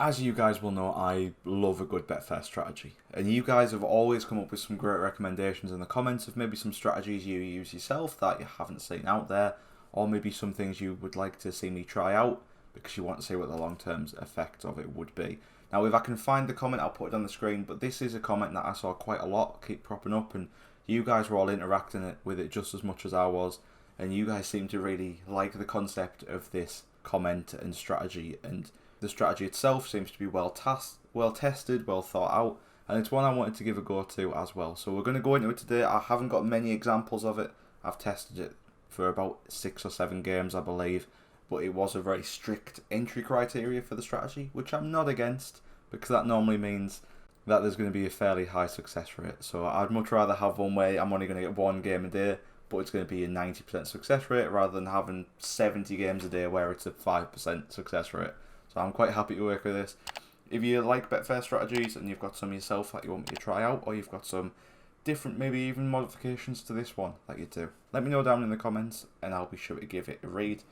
As you guys will know, I love a good Betfair strategy, and you guys have always come up with some great recommendations in the comments of maybe some strategies you use yourself that you haven't seen out there, or maybe some things you would like to see me try out because you want to see what the long-term effect of it would be. Now, if I can find the comment, I'll put it on the screen, but this is a comment that I saw quite a lot keep propping up, and you guys were all interacting with it just as much as I was, and you guys seem to really like the concept of this comment and strategy, and the strategy itself seems to be well tested, well thought out, and it's one I wanted to give a go to as well. So we're going to go into it today. I haven't got many examples of it. I've tested it for about 6 or 7 games, I believe, but it was a very strict entry criteria for the strategy, which I'm not against, because that normally means that there's going to be a fairly high success rate. So I'd much rather have one way I'm only going to get 1 game a day, but it's going to be a 90% success rate, rather than having 70 games a day where it's a 5% success rate. So I'm quite happy to work with this. If you like Betfair strategies and you've got some yourself that you want me to try out, or you've got some different, maybe even modifications to this one that you do, let me know down in the comments and I'll be sure to give it a read.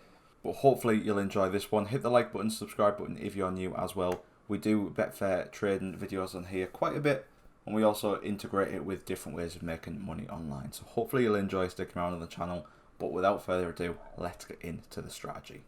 But hopefully you'll enjoy this one. Hit the like button, subscribe button if you're new as well. We do Betfair trading videos on here quite a bit, and we also integrate it with different ways of making money online. So hopefully you'll enjoy sticking around on the channel. But without further ado, let's get into the strategy.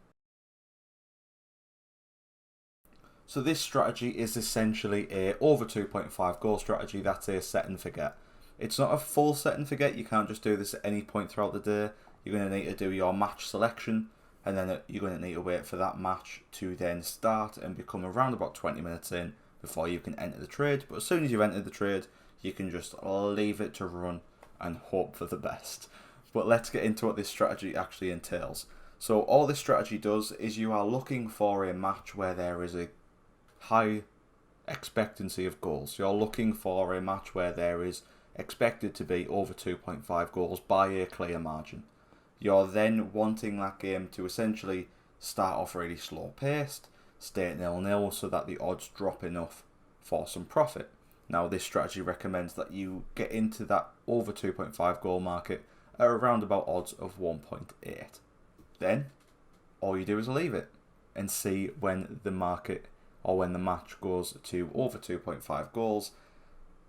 So this strategy is essentially a over 2.5 goal strategy. That's a set and forget. It's not a full set and forget. You can't just do this at any point throughout the day. You're going to need to do your match selection, and then you're going to need to wait for that match to then start and become around about 20 minutes in before you can enter the trade. But as soon as you've entered the trade, you can just leave it to run and hope for the best. But let's get into what this strategy actually entails. So all this strategy does is you are looking for a match where there is a high expectancy of goals. You're looking for a match where there is expected to be over 2.5 goals by a clear margin. You're then wanting that game to essentially start off really slow paced, stay at 0-0 so that the odds drop enough for some profit. Now this strategy recommends that you get into that over 2.5 goal market at around about odds of 1.8. Then all you do is leave it and see when the market or when the match goes to over 2.5 goals.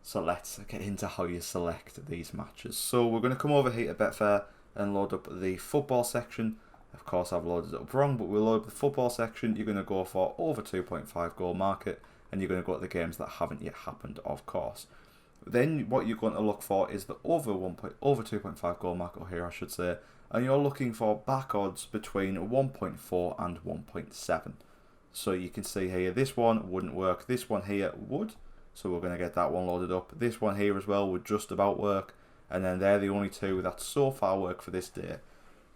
So let's get into how you select these matches. So we're going to come over here to Betfair and load up the football section. Of course I've loaded it up wrong, but we'll load up the football section. You're going to go for over 2.5 goal market, and you're going to go to the games that haven't yet happened, of course. Then what you're going to look for is the over 2.5 goal market here, I should say, and you're looking for back odds between 1.4 and 1.7. So you can see here, this one wouldn't work, this one here would, so we're going to get that one loaded up. This one here as well would just about work, and then they're the only two that so far work for this day.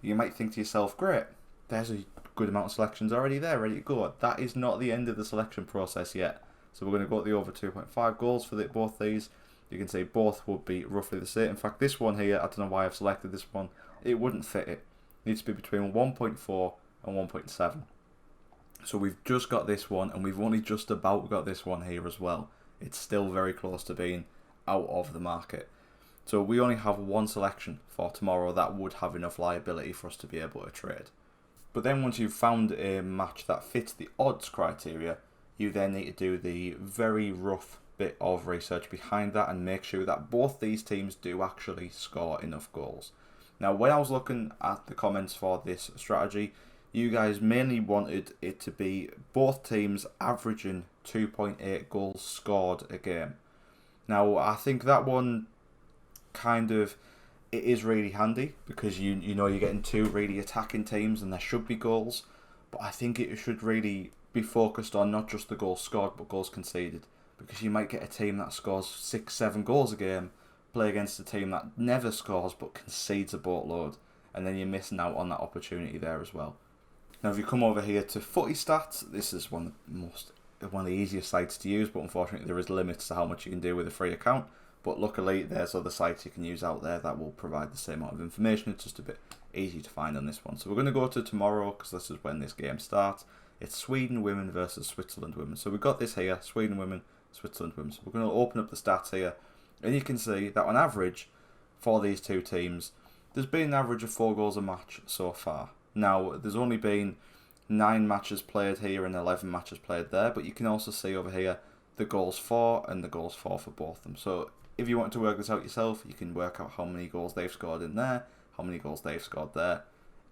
You might think to yourself, great, there's a good amount of selections already there, ready to go. That is not the end of the selection process yet. So we're going to go to the over 2.5 goals for both these. You can see both would be roughly the same. In fact, this one here, I don't know why I've selected this one, it wouldn't fit it. It needs to be between 1.4 and 1.7. So we've just got this one, and we've only just about got this one here as well. It's still very close to being out of the market. So we only have one selection for tomorrow that would have enough liability for us to be able to trade. But then once you've found a match that fits the odds criteria, you then need to do the very rough bit of research behind that and make sure that both these teams do actually score enough goals. Now, when I was looking at the comments for this strategy, you guys mainly wanted it to be both teams averaging 2.8 goals scored a game. Now, I think that one kind of, it is really handy because you know you're getting two really attacking teams and there should be goals, but I think it should really be focused on not just the goals scored but goals conceded, because you might get a team that scores 6-7 goals a game play against a team that never scores but concedes a boatload, and then you're missing out on that opportunity there as well. Now if you come over here to footy stats, this is one of the easiest sites to use, but unfortunately there is limits to how much you can do with a free account. But luckily there's other sites you can use out there that will provide the same amount of information. It's just a bit easy to find on this one. So we're going to go to tomorrow because this is when this game starts. It's Sweden women versus Switzerland women. So we've got this here, Sweden women, Switzerland women. So we're going to open up the stats here, and you can see that on average for these two teams, there's been an average of 4 goals a match so far. Now, there's only been 9 matches played here and 11 matches played there, but you can also see over here the goals for and the goals for both of them. So if you want to work this out yourself, you can work out how many goals they've scored in there, how many goals they've scored there.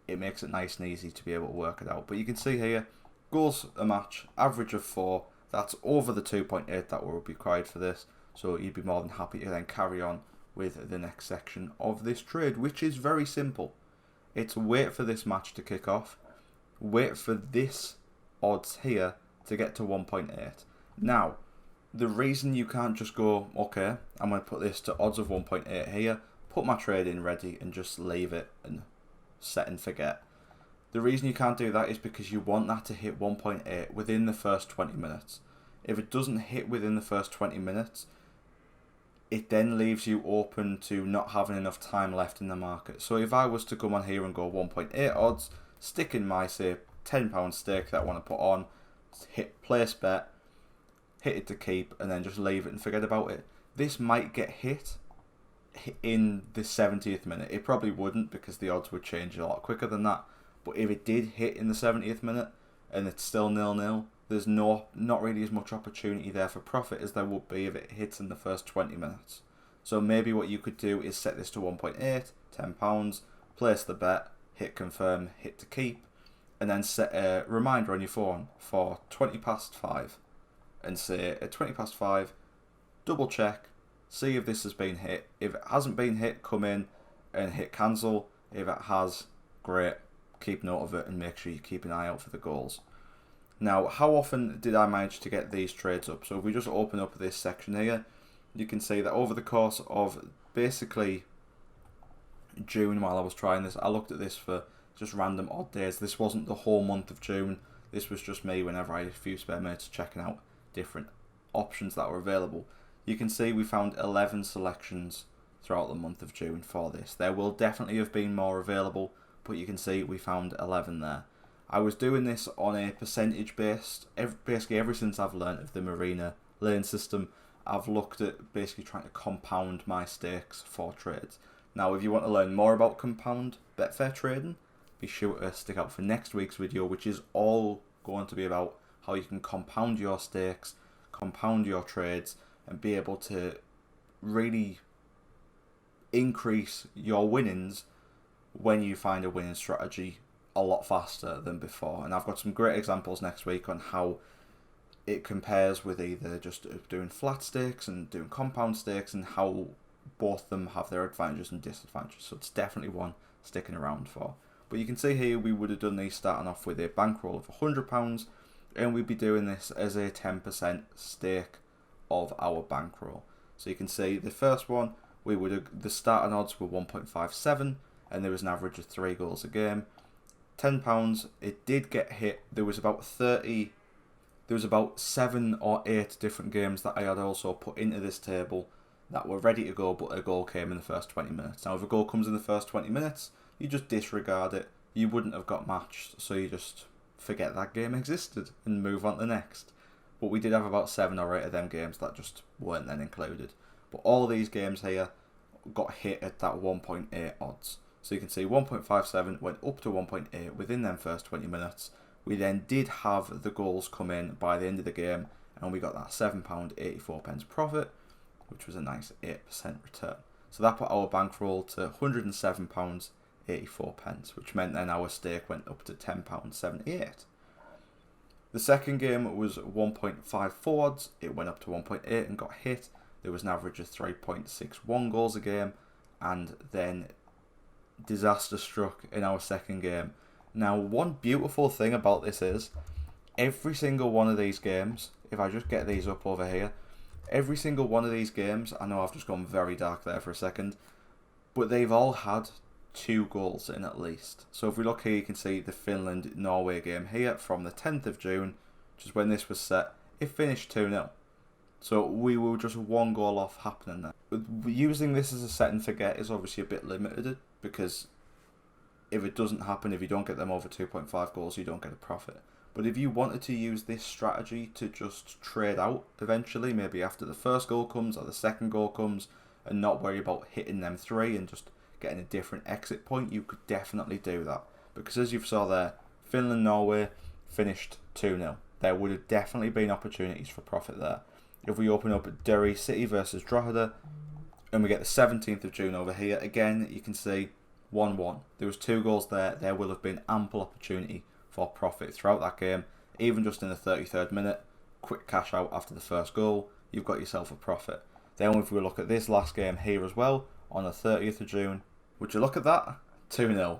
It makes it nice and easy to be able to work it out. But you can see here, goals a match, average of 4. That's over the 2.8 that will be required for this. So you'd be more than happy to then carry on with the next section of this trade, which is very simple. It's wait for this match to kick off, wait for this odds here to get to 1.8. Now, the reason you can't just go, okay, I'm going to put this to odds of 1.8 here, put my trade in ready and just leave it and set and forget. The reason you can't do that is because you want that to hit 1.8 within the first 20 minutes. If it doesn't hit within the first 20 minutes, it then leaves you open to not having enough time left in the market. So if I was to come on here and go 1.8 odds, stick in my, say, £10 stake that I want to put on, hit place bet, hit it to keep, and then just leave it and forget about it. This might get hit in the 70th minute. It probably wouldn't because the odds would change a lot quicker than that. But if it did hit in the 70th minute and it's still 0-0, there's not really as much opportunity there for profit as there would be if it hits in the first 20 minutes. So maybe what you could do is set this to 1.8, £10, place the bet, hit confirm, hit to keep, and then set a reminder on your phone for 20 past 5. And say at 20 past 5, double check, see if this has been hit. If it hasn't been hit, come in and hit cancel. If it has, great, keep note of it and make sure you keep an eye out for the goals. Now, how often did I manage to get these trades up? So if we just open up this section here, you can see that over the course of basically June while I was trying this, I looked at this for just random odd days. This wasn't the whole month of June. This was just me whenever I had a few spare minutes checking out different options that were available. You can see we found 11 selections throughout the month of June for this. There will definitely have been more available, but you can see we found 11 there. I was doing this on a percentage based, basically ever since I've learned of the Marina lane system, I've looked at basically trying to compound my stakes for trades. Now if you want to learn more about compound Betfair trading, be sure to stick out for next week's video, which is all going to be about how you can compound your stakes, compound your trades, and be able to really increase your winnings when you find a winning strategy a lot faster than before. And I've got some great examples next week on how it compares with either just doing flat stakes and doing compound stakes, and how both of them have their advantages and disadvantages. So it's definitely one sticking around for. But you can see here we would have done these starting off with a bankroll of £100, and we'd be doing this as a 10% stake of our bankroll. So you can see the first one, we would have, the starting odds were 1.57, and there was an average of 3 goals a game. £10, it did get hit. There was about 7 or 8 different games that I had also put into this table that were ready to go, but a goal came in the first 20 minutes. Now if a goal comes in the first 20 minutes, you just disregard it. You wouldn't have got matched, so you just forget that game existed and move on to the next. But we did have about 7 or 8 of them games that just weren't then included. But all these games here got hit at that 1.8 odds. So you can see 1.57 went up to 1.8 within them first 20 minutes. We then did have the goals come in by the end of the game, and we got that £7.84 profit, which was a nice 8% return. So that put our bankroll to £107.84, which meant then our stake went up to £10.78. The second game was 1.54 odds. It went up to 1.8 and got hit. There was an average of 3.61 goals a game, and then disaster struck in our second game. Now, one beautiful thing about this is every single one of these games, if I just get these up over here, every single one of these games, I know I've just gone very dark there for a second, but they've all had 2 goals in at least. So if we look here, you can see the Finland-Norway game here from the 10th of June, which is when this was set. It finished 2-0. So we were just 1 goal off happening there. But using this as a set and forget is obviously a bit limited, because if it doesn't happen, if you don't get them over 2.5 goals, you don't get a profit. But if you wanted to use this strategy to just trade out eventually, maybe after the first goal comes or the second goal comes, and not worry about hitting them 3 and just getting a different exit point, you could definitely do that. Because as you saw there, Finland, Norway finished 2-0. There would have definitely been opportunities for profit there. If we open up Derry City versus Drogheda, and we get the 17th of June over here, again, you can see 1-1. There was 2 goals there. There will have been ample opportunity for profit throughout that game. Even just in the 33rd minute, quick cash out after the first goal, you've got yourself a profit. Then if we look at this last game here as well, on the 30th of June, would you look at that? 2-0.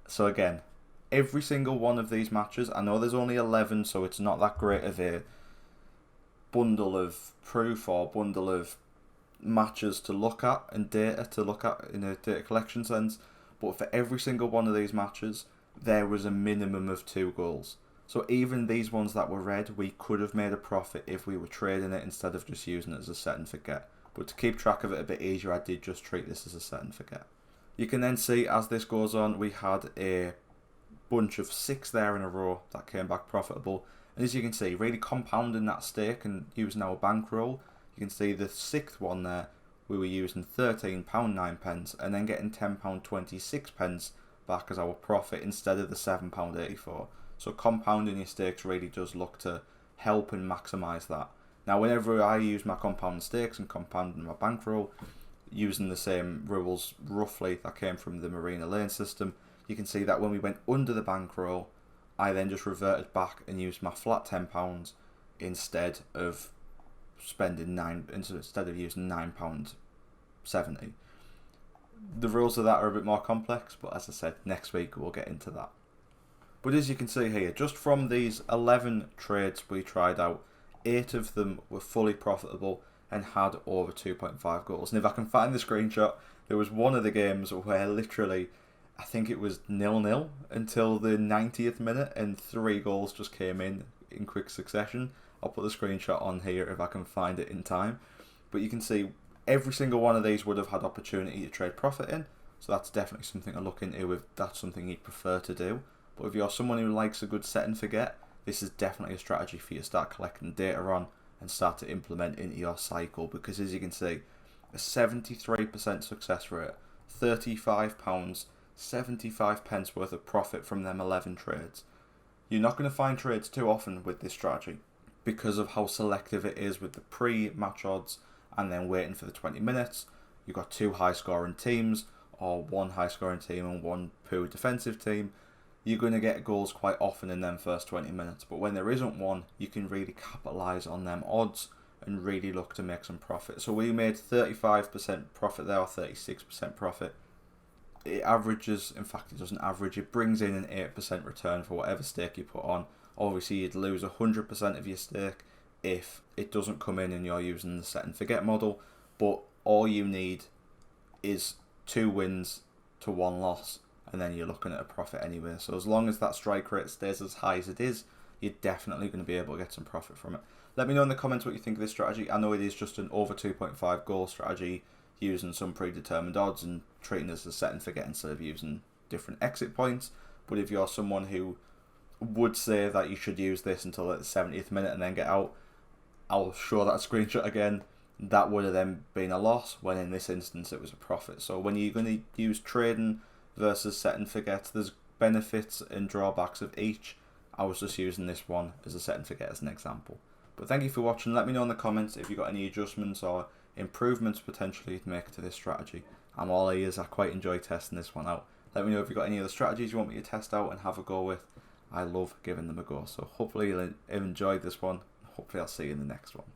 So again, every single one of these matches, I know there's only 11, so it's not that great of a bundle of proof or bundle of matches to look at and data to look at in a data collection sense, but for every single one of these matches, there was a minimum of 2 goals. So even these ones that were red, we could have made a profit if we were trading it instead of just using it as a set and forget. But to keep track of it a bit easier, I did just treat this as a set and forget. You can then see as this goes on, we had a bunch of 6 there in a row that came back profitable. And as you can see, really compounding that stake and using our bankroll, you can see the 6th one there, we were using £13.09 and then getting £10.26 back as our profit instead of the £7.84. So compounding your stakes really does look to help and maximise that. Now whenever I use my compound stakes and compounding my bankroll, using the same rules roughly that came from the Marina Lane system, you can see that when we went under the bankroll, I then just reverted back and used my flat £10 instead of using £9.70. The rules of that are a bit more complex, but as I said, next week we'll get into that. But as you can see here, just from these 11 trades we tried out, 8 of them were fully profitable and had over 2.5 goals. And if I can find the screenshot, there was one of the games where literally, I think it was 0-0 until the 90th minute and 3 goals just came in quick succession. I'll put the screenshot on here if I can find it in time. But you can see every single one of these would have had opportunity to trade profit in. So that's definitely something to look into if that's something you'd prefer to do. But if you're someone who likes a good set and forget, this is definitely a strategy for you to start collecting data on and start to implement into your cycle, because as you can see, a 73% success rate, £35, 75 pence worth of profit from them 11 trades. You're not going to find trades too often with this strategy because of how selective it is with the pre-match odds and then waiting for the 20 minutes. You've got 2 high-scoring teams or 1 high-scoring team and 1 poor defensive team. You're going to get goals quite often in them first 20 minutes. But when there isn't one, you can really capitalise on them odds and really look to make some profit. So we made 35% profit there, or 36% profit. It averages, in fact it doesn't average, it brings in an 8% return for whatever stake you put on. Obviously you'd lose 100% of your stake if it doesn't come in and you're using the set and forget model. But all you need is 2 wins to 1 loss. And then you're looking at a profit anyway. So as long as that strike rate stays as high as it is, you're definitely going to be able to get some profit from it. Let me know in the comments what you think of this strategy. I know it is just an over 2.5 goal strategy using some predetermined odds and treating it as a set and forget instead of using different exit points. But if you're someone who would say that you should use this until the 70th minute and then get out, I'll show that screenshot again. That would have then been a loss, when in this instance it was a profit. So when you're going to use trading versus set and forget, there's benefits and drawbacks of each. I was just using this one as a set and forget as an example. But thank you for watching. Let me know in the comments if you've got any adjustments or improvements potentially to make to this strategy. I'm all ears. I quite enjoy testing this one out. Let me know if you've got any other strategies you want me to test out and have a go with. I love giving them a go. So hopefully you'll have enjoyed this one. Hopefully I'll see you in the next one.